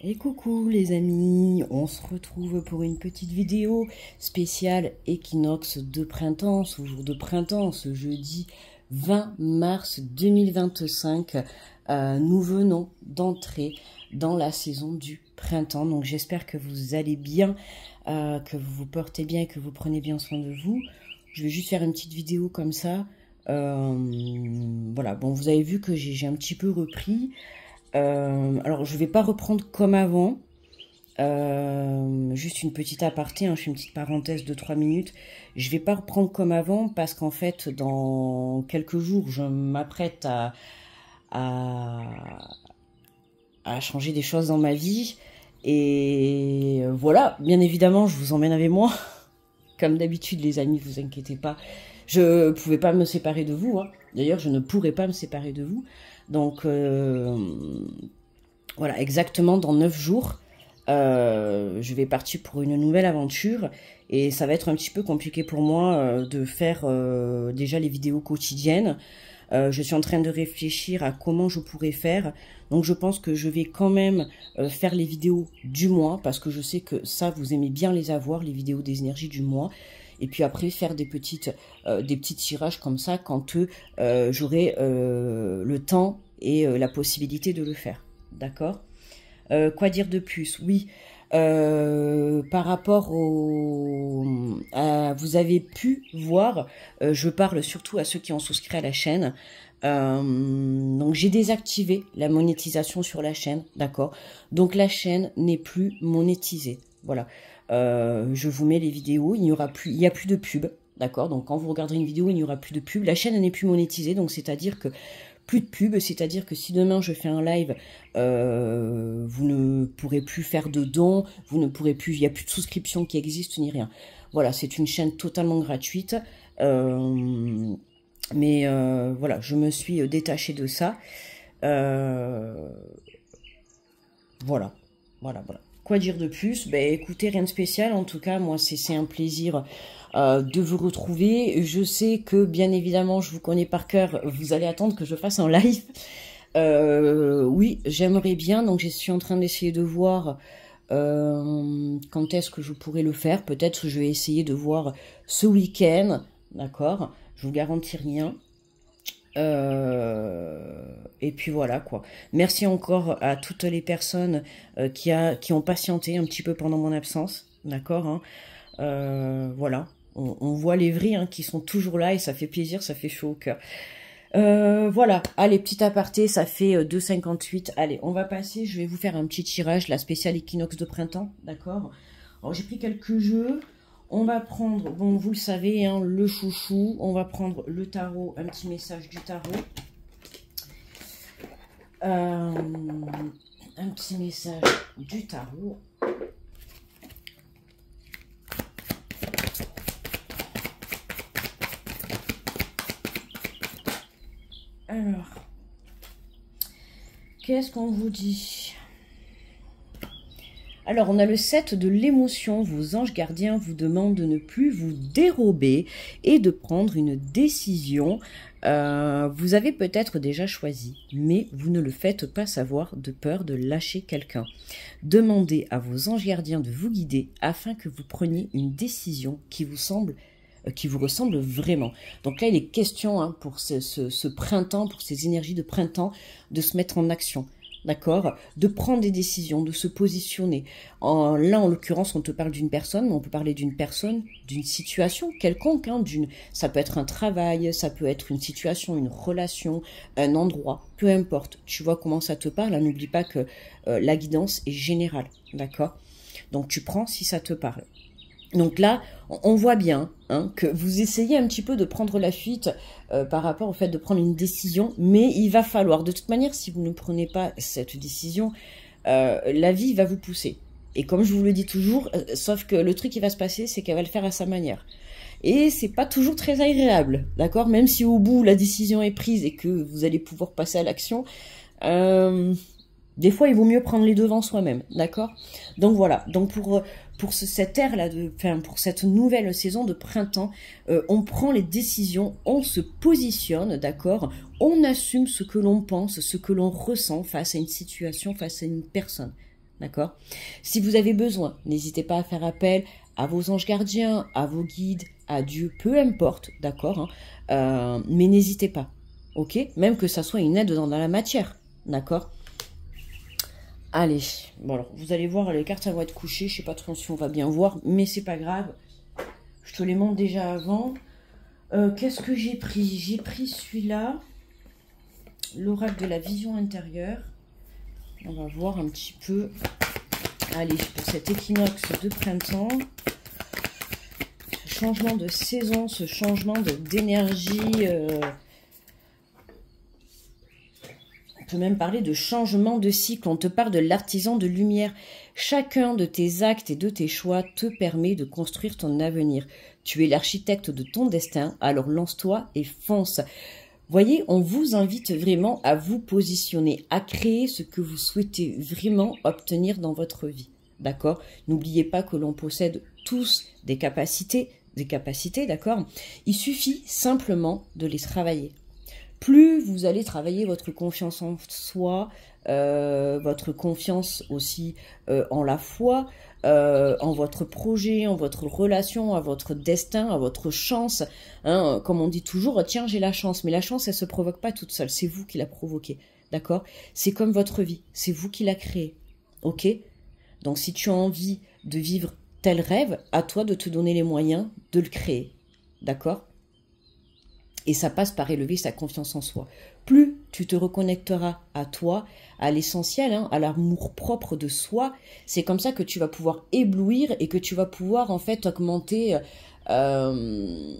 Et coucou les amis, on se retrouve pour une petite vidéo spéciale équinoxe de printemps, ce jour de printemps, ce jeudi 20 mars 2025. Nous venons d'entrer dans la saison du printemps, donc j'espère que vous allez bien, que vous vous portez bien et que vous prenez bien soin de vous. Je vais juste faire une petite vidéo comme ça. Voilà, bon, vous avez vu que j'ai un petit peu repris. Alors je vais pas reprendre comme avant, juste une petite aparté, hein, je fais une petite parenthèse de 3 minutes. Je vais pas reprendre comme avant parce qu'en fait dans quelques jours je m'apprête à changer des choses dans ma vie et voilà, bien évidemment je vous emmène avec moi. Comme d'habitude les amis, vous inquiétez pas, je pouvais pas me séparer de vous, hein. D'ailleurs je ne pourrais pas me séparer de vous. Donc, voilà, exactement dans 9 jours, je vais partir pour une nouvelle aventure. Et ça va être un petit peu compliqué pour moi de faire déjà les vidéos quotidiennes. Je suis en train de réfléchir à comment je pourrais faire. Donc, je pense que je vais quand même faire les vidéos du mois. Parce que je sais que ça, vous aimez bien les avoir, les vidéos des énergies du mois. Et puis après, faire des petits tirages comme ça quand j'aurai le temps et la possibilité de le faire. D'accord? Quoi dire de plus? Oui, par rapport vous avez pu voir, je parle surtout à ceux qui ont souscrit à la chaîne. Donc j'ai désactivé la monétisation sur la chaîne, d'accord? Donc la chaîne n'est plus monétisée. Voilà. Je vous mets les vidéos, il n'y a plus de pub, d'accord? Donc quand vous regarderez une vidéo, il n'y aura plus de pub. La chaîne n'est plus monétisée, donc c'est-à-dire que plus de pub, c'est-à-dire que si demain je fais un live, vous ne pourrez plus faire de dons, vous ne pourrez plus, il n'y a plus de souscription qui existe ni rien. Voilà, c'est une chaîne totalement gratuite. Mais voilà, je me suis détachée de ça. Voilà. Quoi dire de plus? Ben écoutez, rien de spécial. En tout cas, moi, c'est un plaisir de vous retrouver. Je sais que, bien évidemment, je vous connais par cœur. Vous allez attendre que je fasse un live. Oui, j'aimerais bien. Donc, je suis en train d'essayer de voir quand est-ce que je pourrais le faire. Peut-être que je vais essayer de voir ce week-end. D'accord? Je vous garantis rien. Et puis voilà quoi. Merci encore à toutes les personnes qui ont patienté un petit peu pendant mon absence, d'accord, hein. Voilà, on voit les vrais hein, qui sont toujours là et ça fait plaisir, ça fait chaud au cœur. Voilà, allez, petit aparté, ça fait 2,58. Allez, on va passer, je vais vous faire un petit tirage, la spéciale équinoxe de printemps, d'accord. Alors j'ai pris quelques jeux. On va prendre, bon, vous le savez, hein, le chouchou. On va prendre le tarot, un petit message du tarot. Un petit message du tarot. Alors, qu'est-ce qu'on vous dit ? Alors, on a le 7 de l'émotion. Vos anges gardiens vous demandent de ne plus vous dérober et de prendre une décision. Vous avez peut-être déjà choisi, mais vous ne le faites pas savoir de peur de lâcher quelqu'un. Demandez à vos anges gardiens de vous guider afin que vous preniez une décision qui vous ressemble vraiment. Donc là, il est question hein, pour ce printemps, pour ces énergies de printemps, de se mettre en action. D'accord, de prendre des décisions, de se positionner. Là, en l'occurrence, on te parle d'une personne, mais on peut parler d'une personne, d'une situation quelconque. Hein, ça peut être un travail, ça peut être une situation, une relation, un endroit, peu importe. Tu vois comment ça te parle. N'oublie pas que la guidance est générale. D'accord. Donc, tu prends si ça te parle. Donc là, on voit bien hein, que vous essayez un petit peu de prendre la fuite par rapport au fait de prendre une décision, mais il va falloir, de toute manière, si vous ne prenez pas cette décision, la vie va vous pousser. Et comme je vous le dis toujours, sauf que le truc qui va se passer, c'est qu'elle va le faire à sa manière. Et c'est pas toujours très agréable, d'accord? Même si au bout, la décision est prise et que vous allez pouvoir passer à l'action, des fois, il vaut mieux prendre les devants soi-même, d'accord? Donc voilà, donc pour cette ère-là, pour cette nouvelle saison de printemps, on prend les décisions, on se positionne, d'accord? On assume ce que l'on pense, ce que l'on ressent face à une situation, face à une personne, d'accord? Si vous avez besoin, n'hésitez pas à faire appel à vos anges gardiens, à vos guides, à Dieu, peu importe, d'accord, hein, mais n'hésitez pas, ok? Même que ça soit une aide dans la matière, d'accord? Allez, bon alors, vous allez voir, les cartes elles vont être couchées, je sais pas trop si on va bien voir, mais c'est pas grave. Je te les montre déjà avant. Qu'est-ce que j'ai pris? J'ai pris celui-là, l'oracle de la vision intérieure. On va voir un petit peu. Allez, pour cet équinoxe de printemps, ce changement de saison, ce changement d'énergie, on peut même parler de changement de cycle. On te parle de l'artisan de lumière. Chacun de tes actes et de tes choix te permet de construire ton avenir. Tu es l'architecte de ton destin, alors lance-toi et fonce. Voyez, on vous invite vraiment à vous positionner, à créer ce que vous souhaitez vraiment obtenir dans votre vie. D'accord? N'oubliez pas que l'on possède tous des capacités, d'accord? Il suffit simplement de les travailler. Plus vous allez travailler votre confiance en soi, votre confiance aussi en la foi, en votre projet, en votre relation, à votre destin, à votre chance. Hein, comme on dit toujours, tiens, j'ai la chance. Mais la chance, elle se provoque pas toute seule. C'est vous qui la provoquez. D'accord? C'est comme votre vie. C'est vous qui la créez. Ok? Donc, si tu as envie de vivre tel rêve, à toi de te donner les moyens de le créer. D'accord? Et ça passe par élever sa confiance en soi. Plus tu te reconnecteras à toi, à l'essentiel, hein, à l'amour propre de soi, c'est comme ça que tu vas pouvoir éblouir et que tu vas pouvoir en fait augmenter le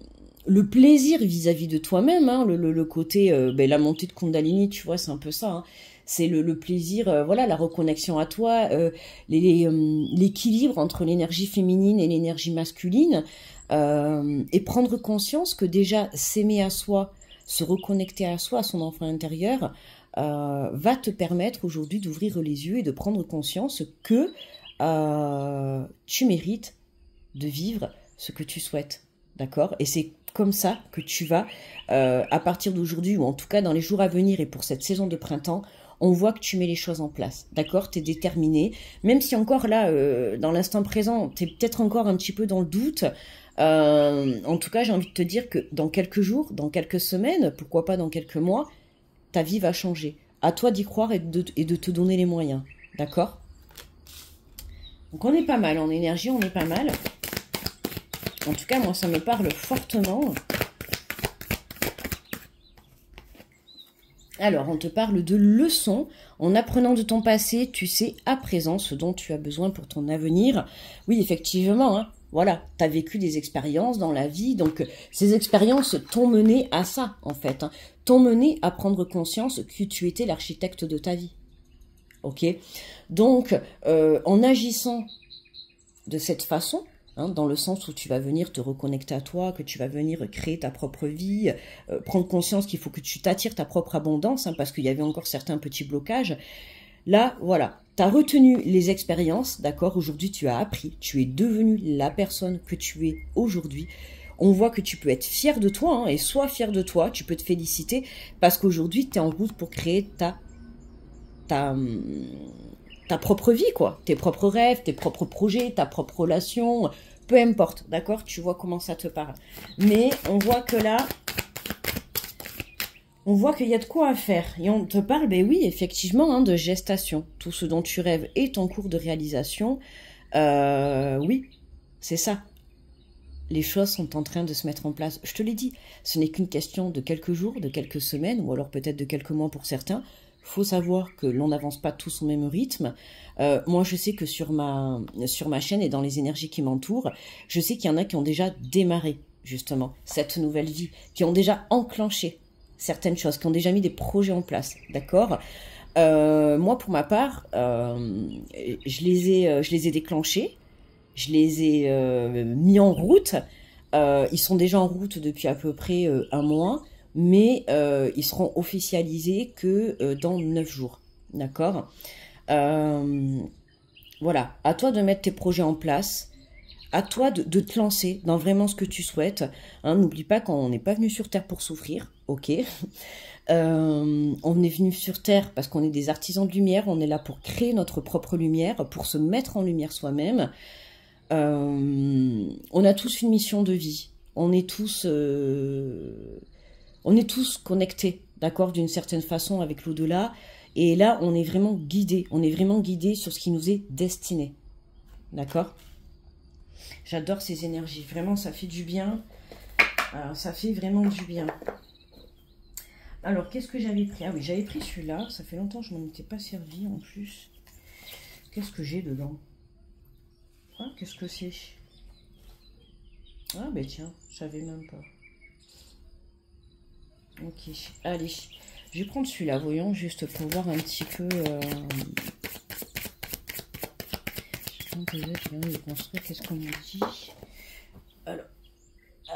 plaisir vis-à-vis de toi-même. Hein, le côté, la montée de Kundalini, tu vois, c'est un peu ça. Hein. C'est le plaisir, voilà, la reconnexion à toi, l'équilibre entre l'énergie féminine et l'énergie masculine. Et prendre conscience que déjà s'aimer à soi, se reconnecter à soi, à son enfant intérieur, va te permettre aujourd'hui d'ouvrir les yeux et de prendre conscience que tu mérites de vivre ce que tu souhaites, d'accord? Et c'est comme ça que tu vas, à partir d'aujourd'hui, ou en tout cas dans les jours à venir et pour cette saison de printemps, on voit que tu mets les choses en place, d'accord? Tu es déterminé, même si encore là, dans l'instant présent, tu es peut-être encore un petit peu dans le doute. En tout cas, j'ai envie de te dire que dans quelques jours, dans quelques semaines, pourquoi pas dans quelques mois, ta vie va changer. À toi d'y croire et de te donner les moyens, d'accord? Donc on est pas mal, en énergie, on est pas mal. En tout cas, moi, ça me parle fortement. Alors, on te parle de leçons. En apprenant de ton passé, tu sais à présent ce dont tu as besoin pour ton avenir. Oui, effectivement, hein, voilà, tu as vécu des expériences dans la vie. Donc, ces expériences t'ont mené à ça, en fait. Hein, t'ont mené à prendre conscience que tu étais l'architecte de ta vie. Ok? Donc, en agissant de cette façon, hein, dans le sens où tu vas venir te reconnecter à toi, que tu vas venir créer ta propre vie, prendre conscience qu'il faut que tu t'attires ta propre abondance, hein, parce qu'il y avait encore certains petits blocages. Là, voilà, tu as retenu les expériences, d'accord? Aujourd'hui, tu as appris, tu es devenu la personne que tu es aujourd'hui. On voit que tu peux être fier de toi, hein, et sois fier de toi, tu peux te féliciter, parce qu'aujourd'hui, tu es en route pour créer ta propre vie, quoi. Tes propres rêves, tes propres projets, ta propre relation, peu importe, d'accord? Tu vois comment ça te parle. Mais on voit que là, on voit qu'il y a de quoi à faire. Et on te parle, ben oui, effectivement, hein, de gestation. Tout ce dont tu rêves est en cours de réalisation. Oui, c'est ça. Les choses sont en train de se mettre en place. Je te l'ai dit, ce n'est qu'une question de quelques jours, de quelques semaines, ou alors peut-être de quelques mois pour certains. Il faut savoir que l'on n'avance pas tous au même rythme. Moi, je sais que sur ma chaîne et dans les énergies qui m'entourent, je sais qu'il y en a qui ont déjà démarré, justement, cette nouvelle vie, qui ont déjà enclenché certaines choses, qui ont déjà mis des projets en place, d'accord? Moi, pour ma part, je les ai déclenchés, je les ai mis en route. Ils sont déjà en route depuis à peu près un mois, mais ils seront officialisés que dans 9 jours, d'accord? Voilà, à toi de mettre tes projets en place, à toi de te lancer dans vraiment ce que tu souhaites. Hein, n'oublie pas qu'on n'est pas venu sur Terre pour souffrir, ok. On est venu sur Terre parce qu'on est des artisans de lumière, on est là pour créer notre propre lumière, pour se mettre en lumière soi-même. On a tous une mission de vie, on est tous connectés, d'accord, d'une certaine façon avec l'au-delà. Et là, on est vraiment guidé sur ce qui nous est destiné, d'accord. J'adore ces énergies, vraiment ça fait du bien, ça fait vraiment du bien. Alors, qu'est-ce que j'avais pris? Ah oui, j'avais pris celui-là, ça fait longtemps que je m'en étais pas servi en plus. Qu'est-ce que j'ai dedans? Ah, qu'est-ce que c'est? Ah ben tiens, je savais même pas. Ok, allez, je vais prendre celui-là, voyons, juste pour voir un petit peu... Qu'est-ce qu'on me dit? Alors,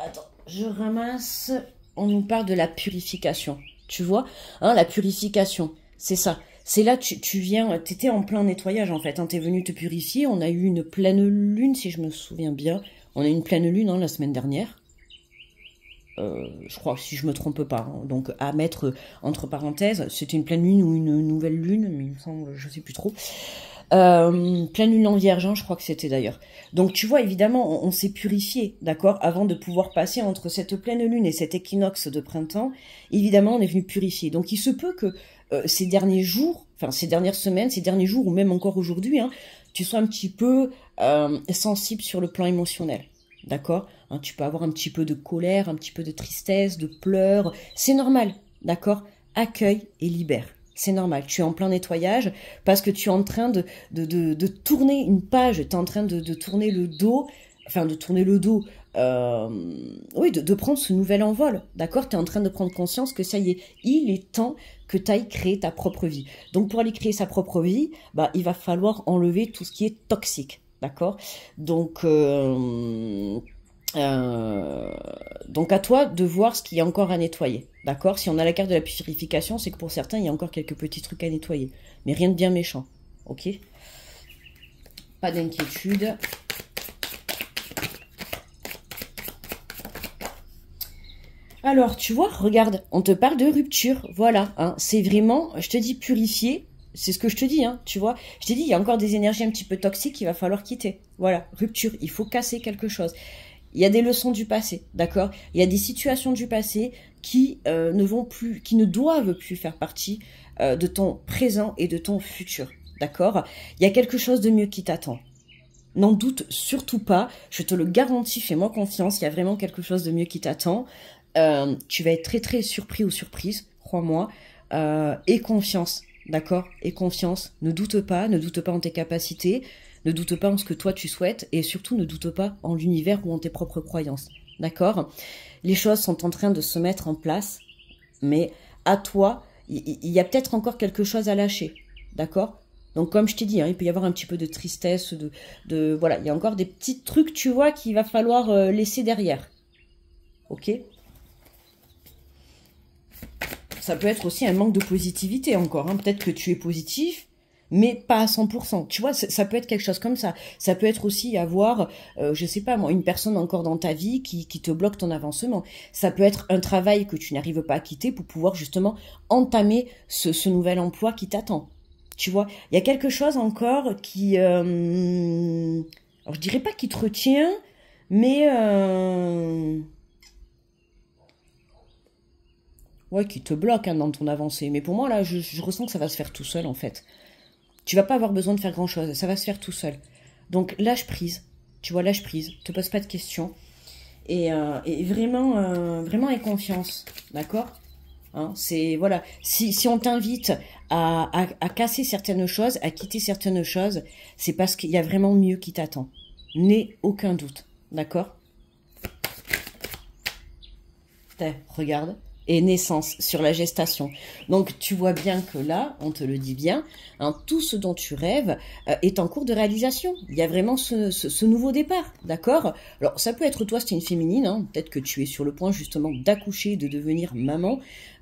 attends, je ramasse. On nous parle de la purification. Tu vois, hein, la purification, c'est ça. C'est là, tu viens, t'étais en plein nettoyage en fait. Hein, t'es venu te purifier. On a eu une pleine lune, si je me souviens bien. On a eu une pleine lune hein, la semaine dernière. Je crois, si je me trompe pas. Hein. Donc, à mettre entre parenthèses, c'était une pleine lune ou une nouvelle lune, mais il me semble, je sais plus trop. Pleine lune en vierge, hein, je crois que c'était d'ailleurs. Donc tu vois, évidemment, on s'est purifié, d'accord, avant de pouvoir passer entre cette pleine lune et cet équinoxe de printemps. Évidemment, on est venu purifier. Donc il se peut que ces derniers jours, enfin ces dernières semaines, ces derniers jours ou même encore aujourd'hui, hein, tu sois un petit peu sensible sur le plan émotionnel, d'accord, hein, tu peux avoir un petit peu de colère, un petit peu de tristesse, de pleurs, c'est normal, d'accord. Accueille et libère. C'est normal, tu es en plein nettoyage parce que tu es en train de tourner une page, tu es en train de tourner le dos, enfin de tourner le dos, oui, de prendre ce nouvel envol, d'accord. Tu es en train de prendre conscience que ça y est, il est temps que tu ailles créer ta propre vie. Donc pour aller créer sa propre vie, bah, il va falloir enlever tout ce qui est toxique, d'accord. Donc à toi de voir ce qu'il y a encore à nettoyer, d'accord. Si on a la carte de la purification, c'est que pour certains, il y a encore quelques petits trucs à nettoyer. Mais rien de bien méchant, ok. Pas d'inquiétude. Alors, tu vois, regarde, on te parle de rupture, voilà. Hein, c'est vraiment, je te dis purifier, c'est ce que je te dis, hein, tu vois. Je t'ai dit, il y a encore des énergies un petit peu toxiques qu'il va falloir quitter. Voilà, rupture, il faut casser quelque chose. Il y a des leçons du passé, d'accord. Il y a des situations du passé qui qui ne doivent plus faire partie de ton présent et de ton futur, d'accord. Il y a quelque chose de mieux qui t'attend. N'en doute surtout pas, je te le garantis, fais-moi confiance, il y a vraiment quelque chose de mieux qui t'attend. Tu vas être très très surpris ou surprise, crois-moi. Et confiance, d'accord. Et confiance, ne doute pas en tes capacités. Ne doute pas en ce que toi tu souhaites et surtout ne doute pas en l'univers ou en tes propres croyances. D'accord? Les choses sont en train de se mettre en place, mais à toi, il y a peut-être encore quelque chose à lâcher. D'accord? Donc comme je t'ai dit, hein, il peut y avoir un petit peu de tristesse, voilà, il y a encore des petits trucs, tu vois, qu'il va falloir laisser derrière. Ok? Ça peut être aussi un manque de positivité encore. Hein. Peut-être que tu es positif, mais pas à 100%. Tu vois, ça peut être quelque chose comme ça. Ça peut être aussi avoir, je sais pas moi, une personne encore dans ta vie qui te bloque ton avancement. Ça peut être un travail que tu n'arrives pas à quitter pour pouvoir justement entamer ce nouvel emploi qui t'attend. Tu vois, il y a quelque chose encore qui... alors je dirais pas qui te retient, mais... ouais, qui te bloque hein, dans ton avancée. Mais pour moi, là, je ressens que ça va se faire tout seul, en fait. Tu vas pas avoir besoin de faire grand-chose, ça va se faire tout seul. Donc lâche prise, tu vois, lâche prise, te pose pas de questions. Et vraiment aie confiance, d'accord, hein, c'est, voilà, si on t'invite à casser certaines choses, à quitter certaines choses, c'est parce qu'il y a vraiment mieux qui t'attend. N'aie aucun doute, d'accord. Regarde. Et naissance, sur la gestation. Donc, tu vois bien que là, on te le dit bien, hein, tout ce dont tu rêves est en cours de réalisation. Il y a vraiment ce nouveau départ, d'accord? Alors, ça peut être toi, si tu es une féminine, hein, peut-être que tu es sur le point justement d'accoucher, de devenir maman,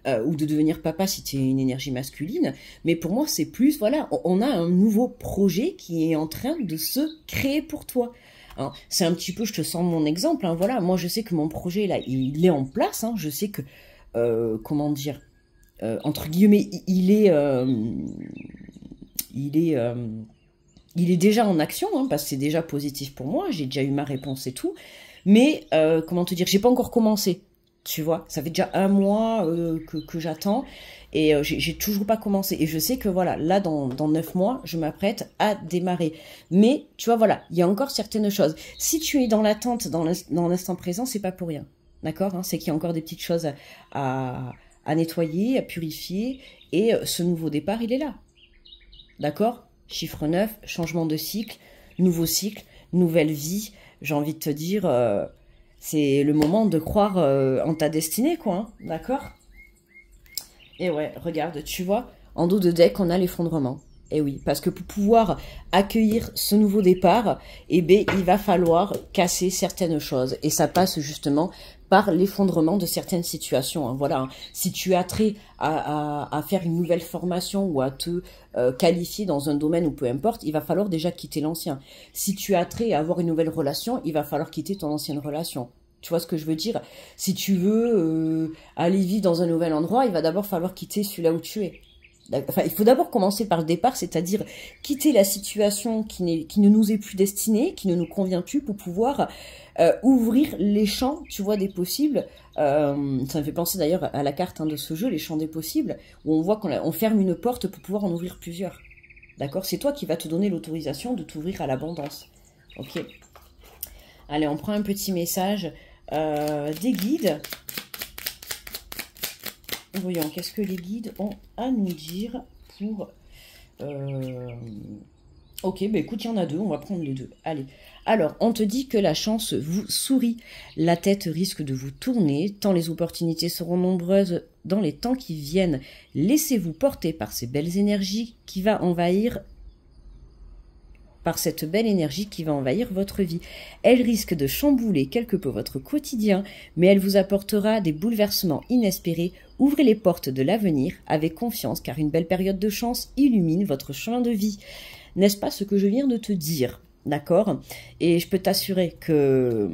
ou de devenir papa si tu es une énergie masculine. Mais pour moi, c'est plus, voilà, on a un nouveau projet qui est en train de se créer pour toi. hein. C'est un petit peu, je te sens mon exemple, hein, voilà. Moi, je sais que mon projet, là, il est en place, hein. Je sais que, comment dire, entre guillemets, il est déjà en action, hein, parce que c'est déjà positif pour moi, j'ai déjà eu ma réponse et tout. Mais, comment te dire, j'ai pas encore commencé, tu vois. Ça fait déjà un mois que j'attends et j'ai toujours pas commencé. Et je sais que voilà, là, dans 9 mois, je m'apprête à démarrer. Mais, tu vois, voilà, il y a encore certaines choses. Si tu es dans l'attente, dans l'instant présent, c'est pas pour rien, d'accord, hein. C'est qu'il y a encore des petites choses à nettoyer, à purifier. Et ce nouveau départ, il est là, d'accord. Chiffre 9, changement de cycle, nouveau cycle, nouvelle vie. J'ai envie de te dire, c'est le moment de croire en ta destinée, quoi, hein, d'accord? Et ouais, regarde, tu vois, en dos de deck, on a l'effondrement. Et oui, parce que pour pouvoir accueillir ce nouveau départ, eh ben, il va falloir casser certaines choses. Et ça passe justement par l'effondrement de certaines situations, hein. Voilà, hein. Si tu as trait à faire une nouvelle formation ou à te qualifier dans un domaine ou peu importe, il va falloir déjà quitter l'ancien. Si tu as trait à avoir une nouvelle relation, il va falloir quitter ton ancienne relation. Tu vois ce que je veux dire? Si tu veux aller vivre dans un nouvel endroit, il va d'abord falloir quitter celui-là où tu es. Enfin, il faut d'abord commencer par le départ, c'est-à-dire quitter la situation qui ne nous est plus destinée, qui ne nous convient plus, pour pouvoir ouvrir les champs, tu vois, des possibles. Ça me fait penser d'ailleurs à la carte, hein, de ce jeu, les champs des possibles, où on voit qu'on ferme une porte pour pouvoir en ouvrir plusieurs. D'accord? C'est toi qui vas te donner l'autorisation de t'ouvrir à l'abondance. Ok? Allez, on prend un petit message des guides. Voyons, qu'est-ce que les guides ont à nous dire pour... Ok, bah écoute, il y en a deux, on va prendre les deux. Allez. Alors, on te dit que la chance vous sourit. La tête risque de vous tourner, tant les opportunités seront nombreuses dans les temps qui viennent. Laissez-vous porter par ces belles énergies qui va envahir... par cette belle énergie qui va envahir votre vie. Elle risque de chambouler quelque peu votre quotidien, mais elle vous apportera des bouleversements inespérés. Ouvrez les portes de l'avenir avec confiance, car une belle période de chance illumine votre chemin de vie. N'est-ce pas ce que je viens de te dire? D'accord? Et je peux t'assurer que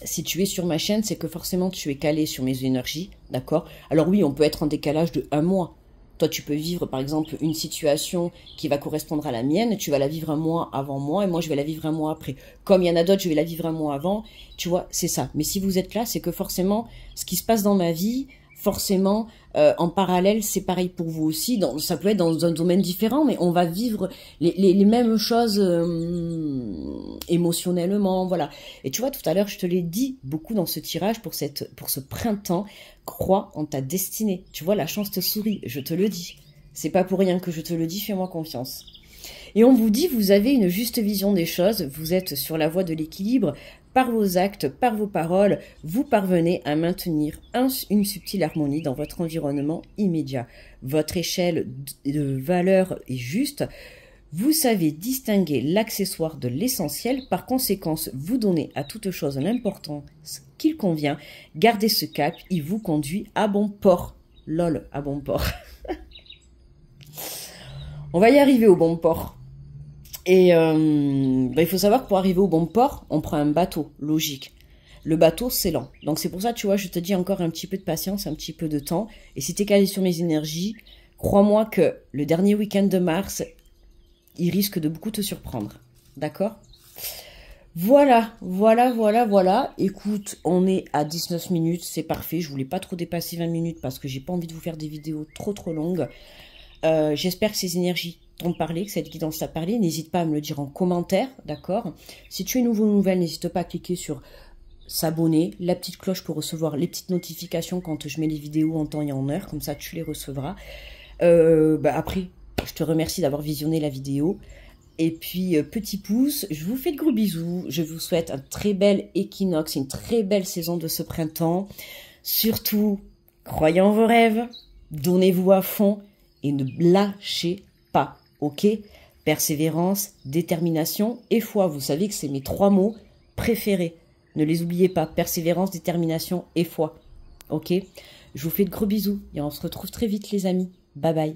si tu es sur ma chaîne, c'est que forcément tu es calé sur mes énergies, d'accord? Alors oui, on peut être en décalage de 1 mois. Toi, tu peux vivre, par exemple, une situation qui va correspondre à la mienne. Tu vas la vivre 1 mois avant moi et moi, je vais la vivre 1 mois après. Comme il y en a d'autres, je vais la vivre 1 mois avant. Tu vois, c'est ça. Mais si vous êtes là, c'est que forcément, ce qui se passe dans ma vie, forcément, en parallèle, c'est pareil pour vous aussi. Ça peut être dans un domaine différent, mais on va vivre les mêmes choses émotionnellement, voilà. Et tu vois, tout à l'heure, je te l'ai dit beaucoup dans ce tirage pour ce printemps. Crois en ta destinée. Tu vois, la chance te sourit, je te le dis. C'est pas pour rien que je te le dis, fais-moi confiance. Et on vous dit, vous avez une juste vision des choses, vous êtes sur la voie de l'équilibre, par vos actes, par vos paroles, vous parvenez à maintenir une subtile harmonie dans votre environnement immédiat. Votre échelle de valeur est juste. Vous savez distinguer l'accessoire de l'essentiel. Par conséquent, vous donnez à toute chose l'importance qu'il convient. Gardez ce cap, il vous conduit à bon port. Lol, à bon port. On va y arriver au bon port. Et il faut savoir que pour arriver au bon port, on prend un bateau, logique. Le bateau, c'est lent. Donc c'est pour ça, tu vois, je te dis encore un petit peu de patience, un petit peu de temps. Et si tu es calé sur mes énergies, crois-moi que le dernier week-end de mars, il risque de beaucoup te surprendre. D'accord? Voilà. Écoute, on est à 19 minutes, c'est parfait. Je voulais pas trop dépasser 20 minutes parce que j'ai pas envie de vous faire des vidéos trop longues. J'espère que ces énergies t'ont parlé, que cette guidance t'a parlé. N'hésite pas à me le dire en commentaire, d'accord? Si tu es nouveau ou nouvelle, n'hésite pas à cliquer sur s'abonner, la petite cloche pour recevoir les petites notifications quand je mets les vidéos en temps et en heure, comme ça tu les recevras. Après, je te remercie d'avoir visionné la vidéo. Et puis, petit pouce, je vous fais de gros bisous. Je vous souhaite un très bel équinoxe, une très belle saison de ce printemps. Surtout, croyez en vos rêves, donnez-vous à fond et ne lâchez pas, ok? Persévérance, détermination et foi. Vous savez que c'est mes 3 mots préférés. Ne les oubliez pas, persévérance, détermination et foi, ok? Je vous fais de gros bisous et on se retrouve très vite les amis. Bye bye.